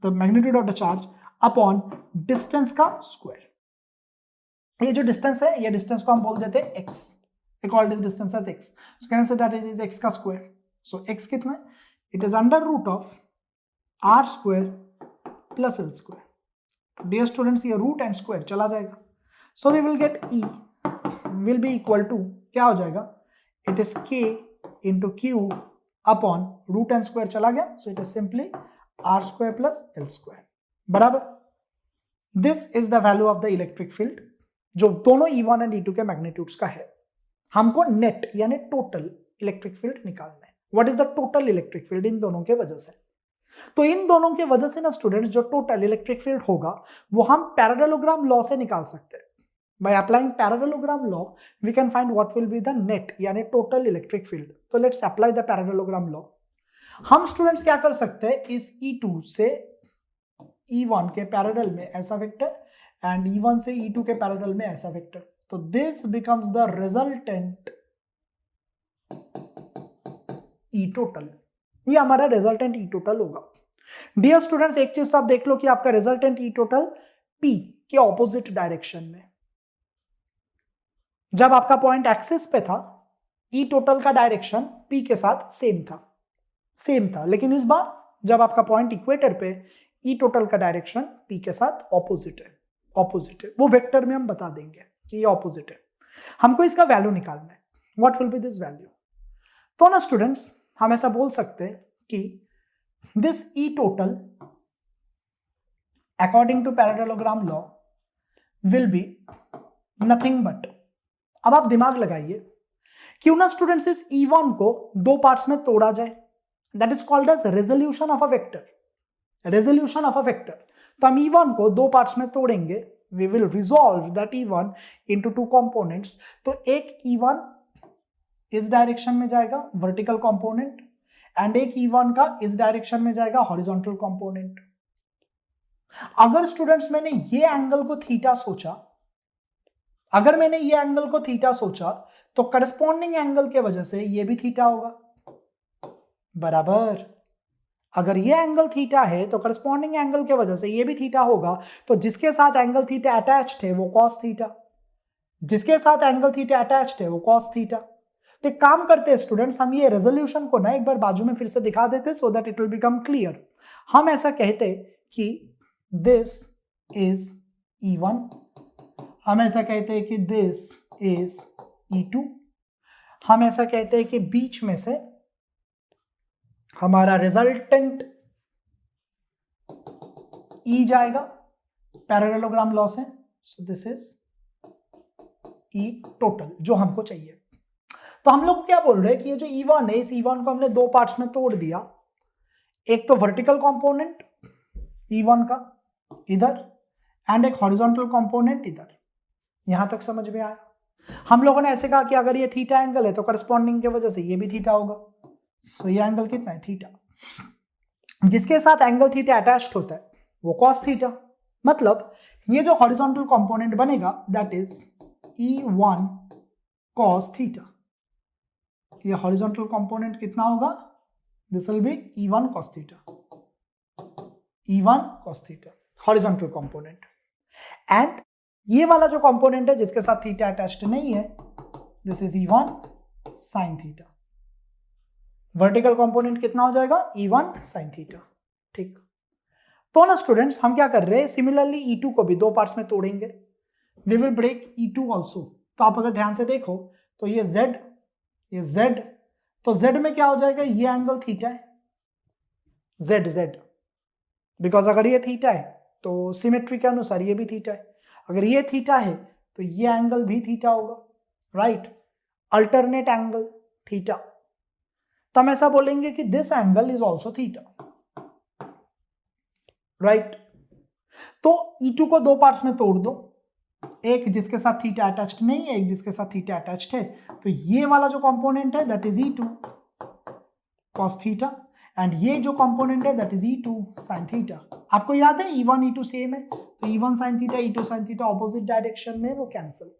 the magnitude of the charge upon distance का square. ये जो distance है, ये डिस्टेंस को हम बोल देते हैं x, we call this distance as x, so can I say that it is x का स्क्वायर। so x कितना है? it is under root of r square plus l square। dear students ये root and square चला जाएगा, so we will get E will be equal to क्या हो जाएगा? it is K into Q upon root and square चला गया, so it is simply R square plus L square, बराबर। This is the value of the electric field जो दोनों E1 and E2 के magnitudes का है। हमको नेट यानी टोटल इलेक्ट्रिक फील्ड निकालना है। What is the total electric field इन दोनों के वजह से? तो इन दोनों के वजह से ना स्टूडेंट्स जो टोटल इलेक्ट्रिक फील्ड होगा वो हम पैरेललोग्राम लॉ से निकाल सकते हैं। By applying parallelogram law, we can find what will be the net यानी total electric field. तो let's apply the parallelogram law. हम स्टूडेंट्स क्या कर सकते हैं, इस E2 से E1 के पैरेलल में ऐसा वेक्टर एंड E1 से E2 के पैरेलल में ऐसा वेक्टर. तो this becomes the resultant E total. ये हमारा रिजल्टेंट E टोटल होगा. डियर स्टूडेंट्स, एक चीज तो आप देख लो कि आपका रिजल्टेंट E टोटल P के ऑपोजिट डायरेक्शन में. जब आपका पॉइंट एक्सिस पे था, E टोटल का डायरेक्शन P के साथ सेम था, लेकिन इस बार जब आपका पॉइंट इक्वेटर पे, E टोटल का डायरेक्शन P के साथ ऑपोजिट है. वो वेक्टर में हम बता देंगे कि ये ऑपोजिट है. हमको इसका वैल्यू निकालना है. What will be this value? तो ना स्टूडेंट्स, हम ऐसा बोल सकते हैं कि this E total according to parallelogram law will be nothing but, अब आप दिमाग लगाइए, क्यों ना स्टूडेंट्स इस E1 को दो पार्ट्स में तोड़ा जाए. That is called as resolution of a vector. तो हम E1 को दो पार्ट्स में तोड़ेंगे. We will resolve that E1 into two components. तो एक E1 इस डायरेक्शन में जाएगा वर्टिकल कंपोनेंट, एंड एक E1 का इस डायरेक्शन में जाएगा हॉरिजॉन्टल कंपोनेंट. अगर स्टूडेंट्स मैंने ये एंगल को थीटा सोचा, तो करस्पॉन्डिंग एंगल के वजह से ये भी थीटा होगा, बराबर. अगर ये एंगल थीटा है तो करस्पॉन्डिंग एंगल के वजह से ये भी थीटा होगा. तो जिसके साथ एंगल थीटा अटैच्ड है वो कॉस थीटा. तो काम करते हैं स्टूडेंट्स, हम ये रेजोल्यूशन को ना एक बार बाजू में फिर से दिखा देते so that it will become clear. हम ऐसा कहते कि दिस इज E1, हम ऐसा कहते हैं कि दिस इज E2, हम ऐसा कहते हैं कि बीच में से हमारा रिजल्टेंट E जाएगा पैरेललोग्राम लॉ से. So this is E total जो हमको चाहिए. तो हम लोग क्या बोल रहे हैं कि ये जो E1 है, इस E1 को हमने दो पार्ट्स में तोड़ दिया. एक तो वर्टिकल कंपोनेंट E1 का इधर एंड एक हॉरिजॉन्टल कंपोनेंट इधर. यहां तक समझ में आया? हम लोगों ने ऐसे कहा कि अगर ये थीटा एंगल है तो करस्पॉन्डिंग की वजह से ये भी थीटा होगा. तो ये एंगल कितना है? थीटा. जिसके साथ एंगल थीटा अटैच्ड होता है वो कॉस थीटा. मतलब ये जो हॉरिजॉन्टल कंपोनेंट बनेगा that is E1 cos theta. ये हॉरिजॉन्टल कंपोनेंट कितना होगा? This will B E1 cos theta horizontal component. And ये वाला जो कंपोनेंट है जिसके साथ थीटा अटैच्ड नहीं है, this is E1 sin theta. Vertical component कितना हो जाएगा? E1 sin theta. ठीक. तो ना स्टूडेंट्स, हम क्या कर रहे हैं, सिमिलरली E2 को भी दो पार्ट्स में तोड़ेंगे. We will break E2 also. तो आप अगर ध्यान से देखो तो ये Z, तो Z में क्या हो जाएगा? ये एंगल थीटा है, Z, बिकॉज अगर ये थीटा है तो सिमेट्री के अनुसार ये भी थीटा है. अगर ये थीटा है तो ये एंगल भी थीटा होगा, राइट. Alternate angle theta. तो हम ऐसा बोलेंगे कि this angle is also theta, right. तो E2 को दो पार्ट्स में तोड़ दो, एक जिसके साथ थीटा अटैच्ड नहीं है, एक जिसके साथ थीटा अटैच्ड है. तो ये वाला जो कंपोनेंट है that is E2 cos theta, and ये जो कंपोनेंट है that is E2 sin theta. आपको याद है E1 E2 सेम है, तो E1 sin theta E2 sin theta opposite direction में वो cancel.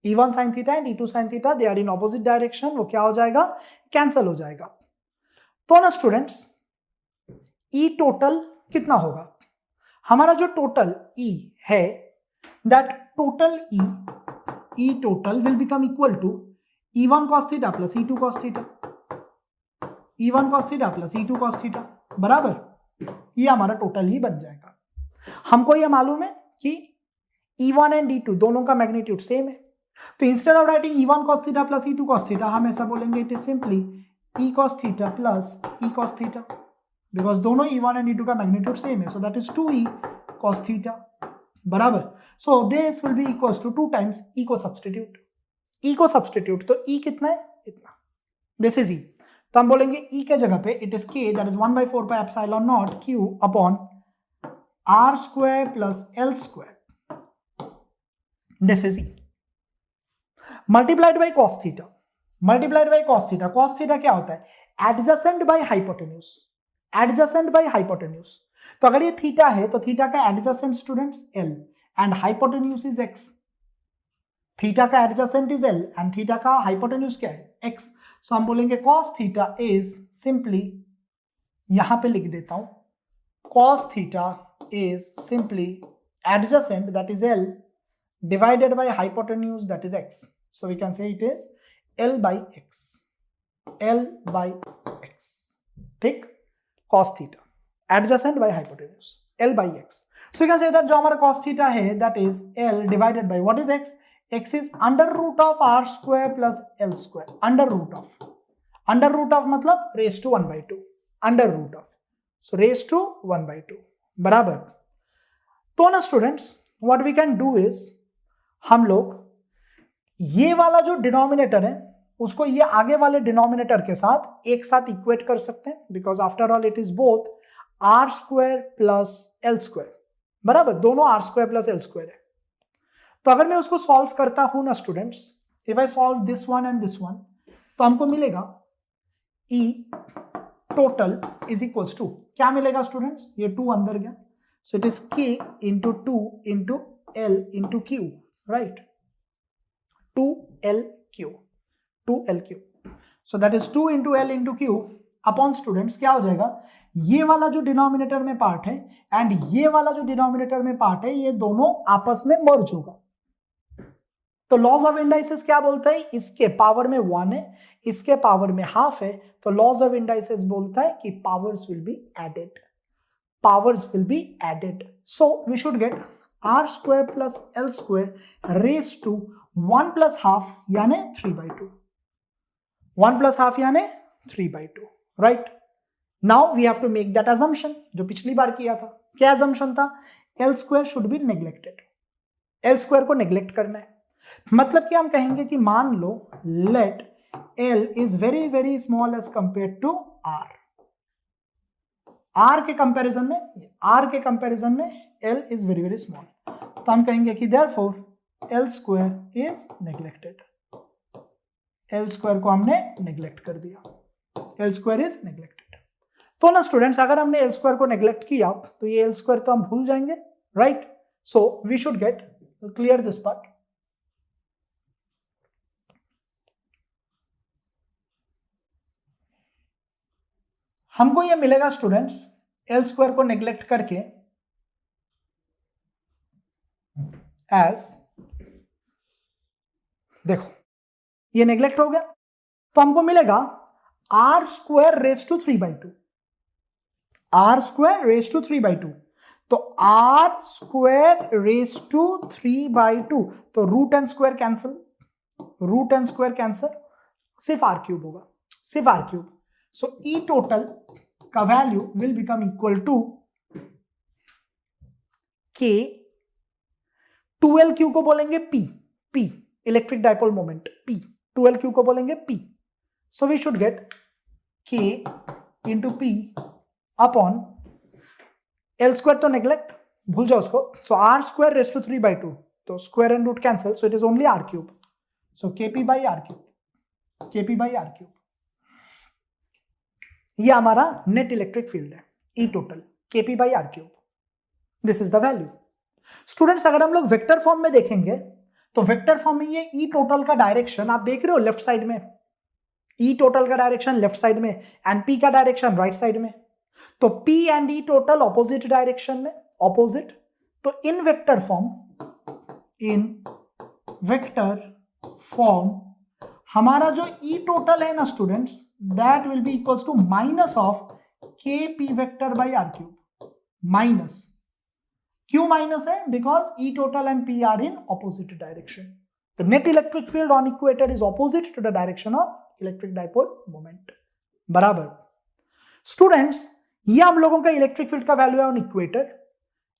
E1 sin theta and E2 sin theta they are in opposite direction, वो क्या हो जाएगा? कैंसिल हो जाएगा. तो ना स्टूडेंट्स, E टोटल कितना होगा? हमारा जो टोटल E है that total E total will become equal to E1 cos theta plus E2 cos theta, E1 cos theta plus E2 cos theta, बराबर. ये हमारा टोटल ही बन जाएगा. हमको ये मालूम है कि E1 एंड E2 दोनों का मैग्नीट्यूड सेम है. तो instead of writing E1 cos theta plus E2 cos theta, हम ऐसा बोलेंगे it is simply E cos theta plus E cos theta, because दोनों E1 एंड E2 का मैग्नीट्यूड सेम है. So that is 2E cos theta, बराबर. So this will be equals to 2 times E को substitute. तो E कितना है? इतना. This is E. तो हम बोलेंगे E के जगह पे it is K, that is 1/4 pi epsilon naught Q upon R² plus L². This is E multiplied by cos theta, multiplied by cos theta. Cos theta क्या होता है? Adjacent by hypotenuse, adjacent by hypotenuse. तो अगर ये theta है तो theta का adjacent students L and hypotenuse is X. Theta का adjacent is L and theta का हाइपोटेन्यूज क्या है? एक्स। सो हम बोलेंगे कॉस थीटा इज सिंपली, यहां पे लिख देता हूं, cos theta is simply adjacent, that is L, divided by hypotenuse, that is x. So we can say it is L by x, L by x. ठीक, cos theta adjacent by hypotenuse L by x. So we can say that जो हमारा cos theta है that is L divided by what is x? X is under root of r square plus L square. Under root of मतलब raised to 1 by 2, under root of, so raised to 1 by 2 बराबर। तो ना students what we can do is, हम लोग ये वाला जो denominator है उसको ये आगे वाले डिनोमिनेटर के साथ एक साथ इक्वेट कर सकते हैं, because after all it is both R square plus L square बराबर, दोनों R square plus L square है। तो अगर मैं उसको सॉल्व करता हूं ना students, if I solve this one and this one, तो हमको मिलेगा E total is equals to, क्या मिलेगा स्टूडेंट्स? ये 2 अंदर गया, so it is k into 2 into L into Q, right, 2l Q, so that is 2 into L into Q upon students क्या हो जाएगा? ये वाला जो डिनोमिनेटर में पार्ट है एंड ये वाला जो डिनोमिनेटर में पार्ट है, ये दोनों आपस में मर्ज होगा। तो लॉज ऑफ इंडाइसेस क्या बोलता है? इसके पावर में 1 है, इसके पावर में हाफ है, तो लॉज ऑफ इंडाइसेस बोलता है कि powers will be added, powers will be added. So we should get R square plus L square raise to 1 plus half यानी 3/2, 1 प्लस हाफ यानी 3/2, right. Now we have to make that assumption जो पिछली बार किया था। क्या assumption था? L square should be neglected, L square को नेग्लेक्ट करना है। मतलब कि हम कहेंगे कि मान लो let L is very very small as compare to R, R के कंपैरिजन में L is very very small, तो हम कहेंगे कि therefore L square is neglected, L square को हमने नेग्लेक्ट कर दिया, L स्क्वायर इज नेग्लेक्टेड। तो ना स्टूडेंट्स अगर हमने L स्क्वायर को नेग्लेक्ट किया तो ये L स्क्वायर तो हम भूल जाएंगे, right. So we should get clear this part. हमको ये मिलेगा स्टूडेंट्स एल स्क्वायर को नेग्लेक्ट करके एज, देखो ये नेग्लेक्ट हो गया, तो हमको मिलेगा R square raise to 3/2, R square raise to 3/2। तो आर स्क्वायर रेज टू 3/2, तो root and square cancel, root and square cancel, सिर्फ आर क्यूब होगा, सिर्फ R cube. So E total का value will become equal to K, 2l Q को बोलेंगे p, p electric dipole moment p, 2l Q को बोलेंगे p। So we should get k into p upon L square, तो neglect भूल जाओ उसको, so R square raise to 3/2, तो square and root cancel, so it is only R cube, सो kp by R cube, kp by R cube. ये हमारा net electric field है, E total kp by R cube, this is the value. Students अगर हम लोग vector form में देखेंगे तो वेक्टर फॉर्म में ये ई टोटल का डायरेक्शन आप देख रहे हो लेफ्ट साइड में, ई टोटल का डायरेक्शन लेफ्ट साइड में एंड पी का डायरेक्शन राइट साइड में, तो P and E total opposite direction में, ऑपोजिट। तो इन वेक्टर फॉर्म हमारा जो ई टोटल है ना students, that will be equals to minus of K P vector by R cube, minus, क्यों माइनस है? Because E total and P are in opposite direction. The net electric field on equator is opposite to the direction of electric dipole moment, बराबर। Students ये हम लोगों का electric field का value है on equator,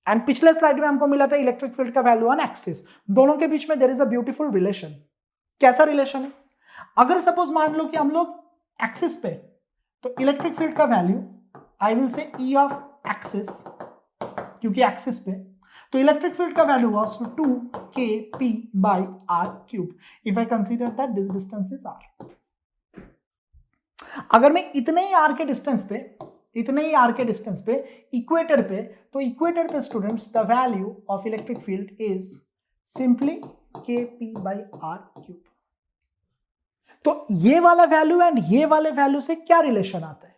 and पिछले slide में हमको मिला था इलेक्ट्रिक फील्ड का वैल्यू ऑन एक्सिस। दोनों के बीच में there is a beautiful relation. कैसा रिलेशन है? अगर सपोज मान लो कि हम लोग एक्सिस पे, तो इलेक्ट्रिक फील्ड का value I will say E of axis, क्योंकि एक्सिस पे, तो इलेक्ट्रिक फील्ड का value was 2kp/r³ if I consider that this distance is r। अगर मैं इतने ही r के डिस्टेंस पे इक्वेटर पे, तो इक्वेटर पे students the value of electric field is simply kp/r³। तो ये वाला वैल्यू एंड ये वाले वैल्यू से क्या रिलेशन आता है?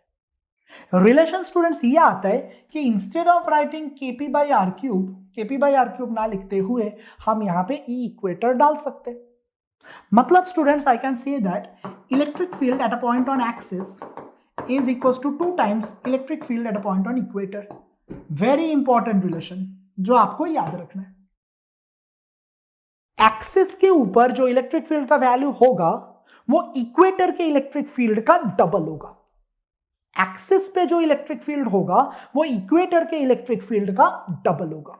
रिलेशन स्टूडेंट्स ये आता है कि इंस्टेड ऑफ राइटिंग kp/r³ ना लिखते हुए हम यहां पे ई इक्वेटर डाल सकते हैं। मतलब students I can say that electric field at a point on axis is equals to 2 times electric field at a point on equator. Very important relation जो आपको याद रखना है। एक्सिस के ऊपर जो इलेक्ट्रिक फील्ड का वैल्यू होगा वो इक्वेटर के इलेक्ट्रिक फील्ड का डबल होगा। एक्सिस पे जो इलेक्ट्रिक फील्ड होगा वो इक्वेटर के इलेक्ट्रिक फील्ड का डबल होगा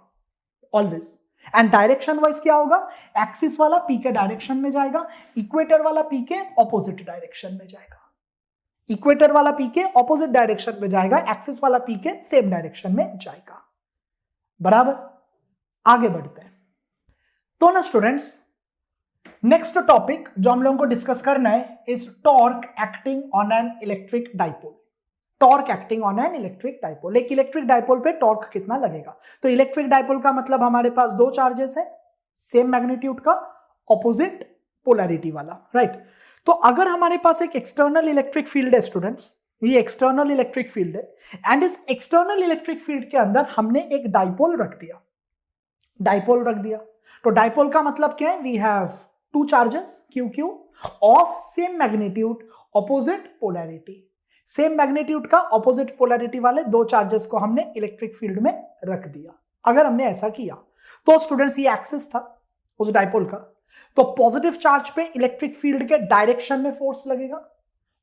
ऑलवेज। एंड डायरेक्शन वाइज क्या होगा? एक्सिस वाला पी के डायरेक्शन में जाएगा, इक्वेटर वाला पी के ऑपोजिट डायरेक्शन में जाएगा। इक्वेटर वाला पी के ऑपोजिट डायरेक्शन में जाएगा, एक्सिस वाला पी के सेम डायरेक्शन में जाएगा। बराबर? आगे बढ़ते हैं। तो ना स्टूडेंट्स, नेक्स्ट टॉपिक जो हम लोगों को डिस्कस करना है is torque acting on an electric dipole. Torque acting on an electric dipole. एक इलेक्ट्रिक डाइपोल पे टॉर्क कितना लगेगा? तो इलेक्ट्रिक डाइपोल का मतलब हमारे पास दो चार्जेस है सेम मैग्नीट्यूड का, ऑपोजिट पोलैरिटी वाला, राइट। तो अगर हमारे पास एक एक्सटर्नल इलेक्ट्रिक फील्ड है स्टूडेंट्स, ये एक्सटर्नल इलेक्ट्रिक फील्ड है एंड इस एक्सटर्नल इलेक्ट्रिक फील्ड के अंदर हमने एक डाइपोल रख दिया। तो डाइपोल का मतलब क्या है? We have two charges QQ of same magnitude opposite polarity. Same magnitude का ऑपोजिट पोलैरिटी वाले दो चार्जेस को हमने इलेक्ट्रिक फील्ड में रख दिया। अगर हमने ऐसा किया तो स्टूडेंट्स ये एक्सिस था उस डाइपोल का, तो पॉजिटिव चार्ज पे इलेक्ट्रिक फील्ड के डायरेक्शन में फोर्स लगेगा।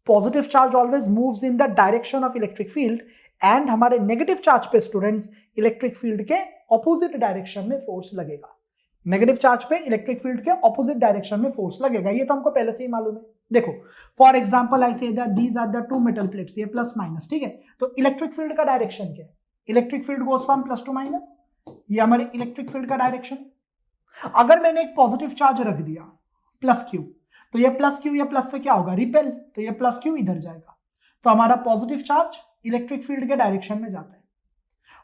Positive charge always moves in the direction of electric field and हमारे नेगेटिव चार्ज पे स्टूडेंट्स इलेक्ट्रिक फील्ड के ऑपोजिट डायरेक्शन में फोर्स लगेगा। नेगेटिव चार्ज पे इलेक्ट्रिक फील्ड के ऑपोजिट डायरेक्शन में फोर्स लगेगा, ये तो हमको पहले से ही मालूम है। देखो for example I say that these are the two metal plates, ये प्लस माइनस, ठीक है। तो इलेक्ट्रिक फील्ड का डायरेक्शन क्या है? Electric field goes from plus to minus, ये हमारे इलेक्ट्रिक फील्ड का डायरेक्शन। अगर मैंने एक पॉजिटिव चार्ज रख दिया प्लस क्यू, तो ये प्लस क्यू या प्लस से क्या होगा? रिपेल, तो ये प्लस क्यू इधर जाएगा, तो हमारा पॉजिटिव चार्ज इलेक्ट्रिक फील्ड के डायरेक्शन में जाता है।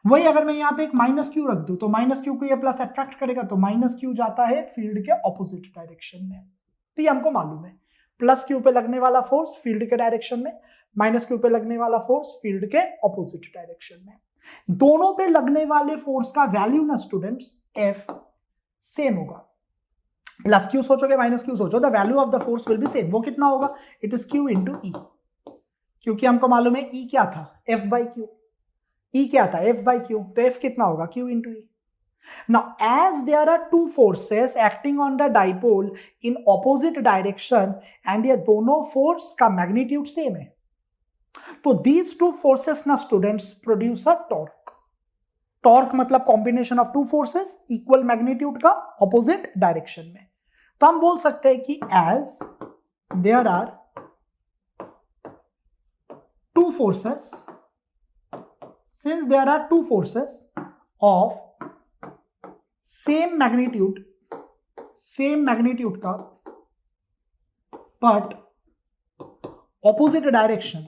वही अगर मैं यहाँ पे एक माइनस क्यू रख दूं तो माइनस क्यू को ये प्लस अट्रैक्ट करेगा, तो माइनस क्यू जाता है फील्ड के ऑपोजिट डायरेक्शन में। तो ये हमको मालूम है, प्लस क्यू पे लगने वाला फोर्स फील्ड के डायरेक्शन में, माइनस क्यू पे लगने वाला फोर्स फील्ड के ऑपोजिट डायरेक्शन में। दोनों पे लगने वाले फोर्स का वैल्यू ना स्टूडेंट्स एफ सेम होगा। प्लस क्यू सोचोगे माइनस क्यू सोचो, the value of the force will be same. वो कितना होगा? इट इज क्यू इंटू ई, क्योंकि हमको मालूम है ई क्या था? F by Q. ई क्या था? एफ बाई क्यू, तो एफ कितना होगा? Q into E. Now, as there are two forces acting on the dipole in opposite direction and ये दोनों force का magnitude same है, तो these two forces ना students produce a torque. Torque मतलब combination of two forces equal magnitude का opposite direction में। तो हम बोल सकते हैं कि as there are two forces, since there are two forces of same magnitude का but opposite direction,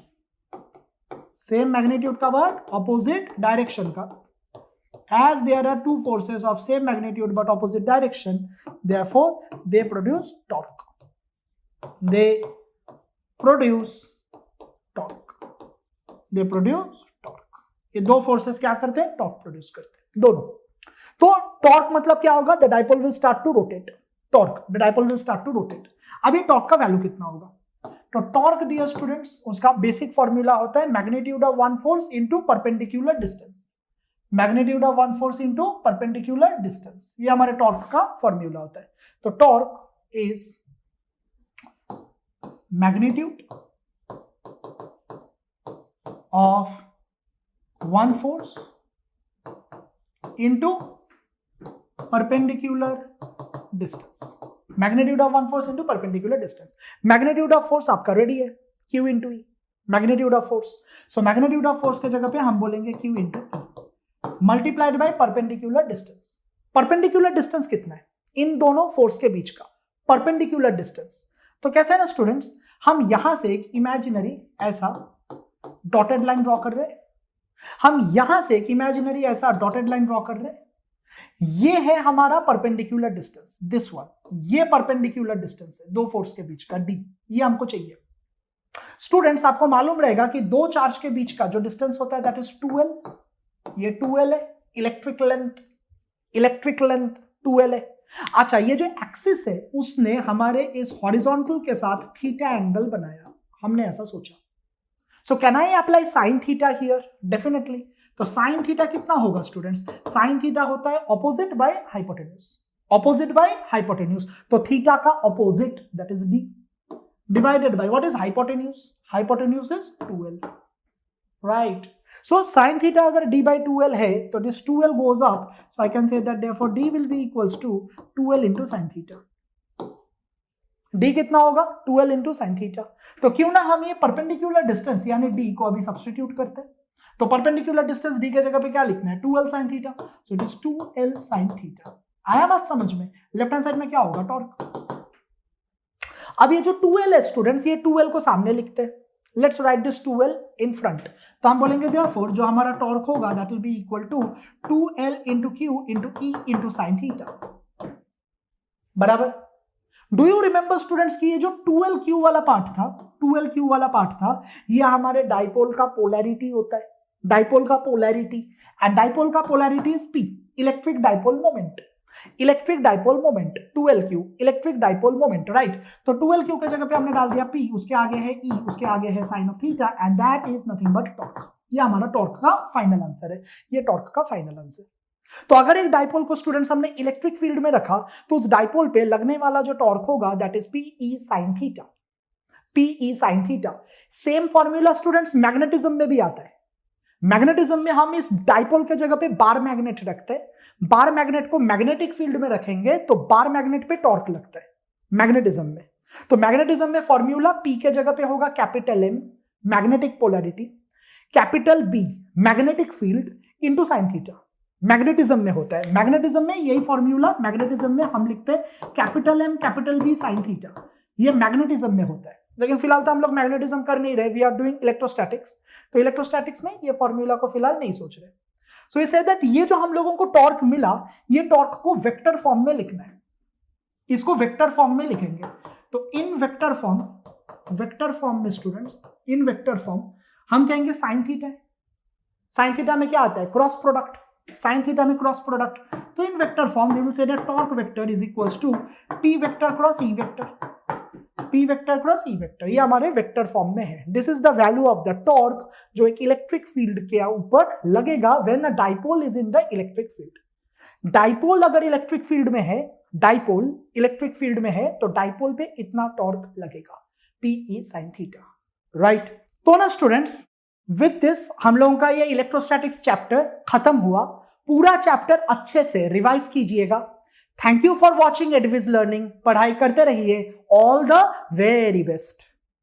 same magnitude का बट ऑपोजिट डायरेक्शन का, as there are two forces of same magnitude but opposite direction, therefore they produce torque. ये दो forces क्या करते हैं? Torque produce करते हैं दोनों। तो टॉर्क मतलब क्या होगा? The dipole will start to rotate. अब ये टॉर्क का वैल्यू कितना होगा? तो टॉर्क डियर स्टूडेंट्स, उसका बेसिक फॉर्मूला होता है magnitude of one force into perpendicular distance. ये हमारे टॉर्क का फॉर्मूला होता है। तो torque is magnitude of one force into perpendicular distance। Magnitude of one force into perpendicular distance। Magnitude of force आपका रेडी है, Q into E। Magnitude of force, so magnitude of force के जगह पे हम बोलेंगे Q into E multiplied by perpendicular distance. Perpendicular distance कितना है इन दोनों फोर्स के बीच का, परपेंडिकुलर डिस्टेंस। तो कैसे है ना स्टूडेंट्स, हम यहां से एक इमेजिनरी ऐसा डॉटेड लाइन ड्रॉ कर रहे हैं, हम यहां से एक इमेजिनरी ऐसा डॉटेड लाइन ड्रॉ कर रहे हैं, ये है हमारा परपेंडिकुलर डिस्टेंस, दिस वन, ये परपेंडिकुलर डिस्टेंस है दो फोर्स के बीच का डी, ये हमको चाहिए। स्टूडेंट्स आपको मालूम रहेगा कि दो चार्ज के बीच का जो डिस्टेंस होता है दैट इज 2l, ये 2l है, इलेक्ट्रिक लेंथ 2l है। अच्छा, ये जो एक्सिस है उसने हमारे इस हॉरिजॉन्टल के साथ थीटा एंगल बनाया, हमने ऐसा सोचा। So can I apply sine theta here? Definitely. तो साइन थीटा कितना होगा स्टूडेंट्स? साइन थीटा होता है opposite by hypotenuse, opposite by hypotenuse. तो थीटा का opposite that is D divided by what is hypotenuse? Hypotenuse is 2l, right? So sin theta अगर d by 2l है तो this 2l goes up, so I can say that therefore d will be equals to 2l into sin theta. d कितना होगा? 2l into sin theta. तो क्यों ना हम ये परपेंडिकुलर डिस्टेंस यानी d को अभी सब्स्टिट्यूट करते हैं। तो परपेंडिकुलर डिस्टेंस d के जगह पे क्या लिखना है? 2l sin theta. So it is 2l sin theta. आया बात समझ में? लेफ्ट हैंड साइड में क्या होगा? टॉर्क। अब ये जो 2l है स्टूडेंट्स, ये 2l को सामने लिखते हैं, let's write this 2l in front. तो हम बोलेंगे देयरफॉर जो हमारा टॉर्क होगा that will be equal to 2l into q into e into sin theta, बराबर। डू यू रिमेंबर स्टूडेंट्स कि ये जो 2lq वाला पार्ट था, 2lq वाला पार्ट था, ये हमारे डाइपोल का पोलैरिटी होता है, डाइपोल का पोलैरिटी, एंड डाइपोल का polarity is p, electric dipole moment, electric dipole moment 2lq, electric dipole moment, right. तो 2lq के जगह पे हमने डाल दिया p, उसके आगे है e, उसके आगे है sine of theta, and that is nothing but torque. ये हमारा टॉर्क का फाइनल आंसर है, ये टॉर्क का फाइनल आंसर। तो अगर एक डाइपोल को स्टूडेंट्स हमने इलेक्ट्रिक फील्ड में रखा तो उस डाइपोल पे लगने वाला जो टॉर्क होगा that is pe sin theta, pe sin theta. Same formula students magnetism में भी आता है। मैग्नेटिज्म में हम इस डाइपोल के जगह पे बार मैग्नेट रखते हैं, बार मैग्नेट को मैग्नेटिक फील्ड में रखेंगे तो बार मैग्नेट पे टॉर्क लगता है मैग्नेटिज्म में। तो मैग्नेटिज्म में फॉर्मूला P के जगह पे होगा capital M magnetic polarity, capital B magnetic field into sine theta. Magnetism में होता है, मैग्नेटिज्म में यही फॉर्मूला, मैग्नेटिज्म में हम लिखते हैं capital M capital B sine theta, ये मैग्नेटिज्म में होता है। लेकिन फिलहाल तो हम लोग मैग्नेटिज्म कर नहीं रहे, वी आर डूइंग इलेक्ट्रोस्टैटिक्स, तो इलेक्ट्रोस्टैटिक्स में ये फॉर्मूला को फिलहाल नहीं सोच रहे। सो ये से दैट ये जो हम लोगों को टॉर्क मिला, ये टॉर्क को वेक्टर फॉर्म में लिखना है, इसको वेक्टर फॉर्म में लिखेंगे। तो इन वेक्टर फॉर्म में स्टूडेंट्स, इन वेक्टर फॉर्म हम कहेंगे साइन थीटा है। साइन थीटा में क्या आता है? क्रॉस प्रोडक्ट, साइन थीटा में क्रॉस प्रोडक्ट। तो in vector form we will say that torque vector is equals to p vector cross e vector, p vector cross e vector, ये हमारे vector form में है। This is the value of the torque जो एक electric field के ऊपर लगेगा when a dipole is in the electric field. Dipole अगर इलेक्ट्रिक फील्ड में है, डाइपोल इलेक्ट्रिक फील्ड में है तो डाइपोल पे इतना टॉर्क लगेगा, pe sin थीटा, राइट। तो ना स्टूडेंट्स विद दिस हम लोगों का ये इलेक्ट्रोस्टैटिक्स चैप्टर खत्म हुआ। पूरा चैप्टर अच्छे से रिवाइज कीजिएगा। थैंक यू फॉर वॉचिंग एडविज लर्निंग। पढ़ाई करते रहिए। All the very best.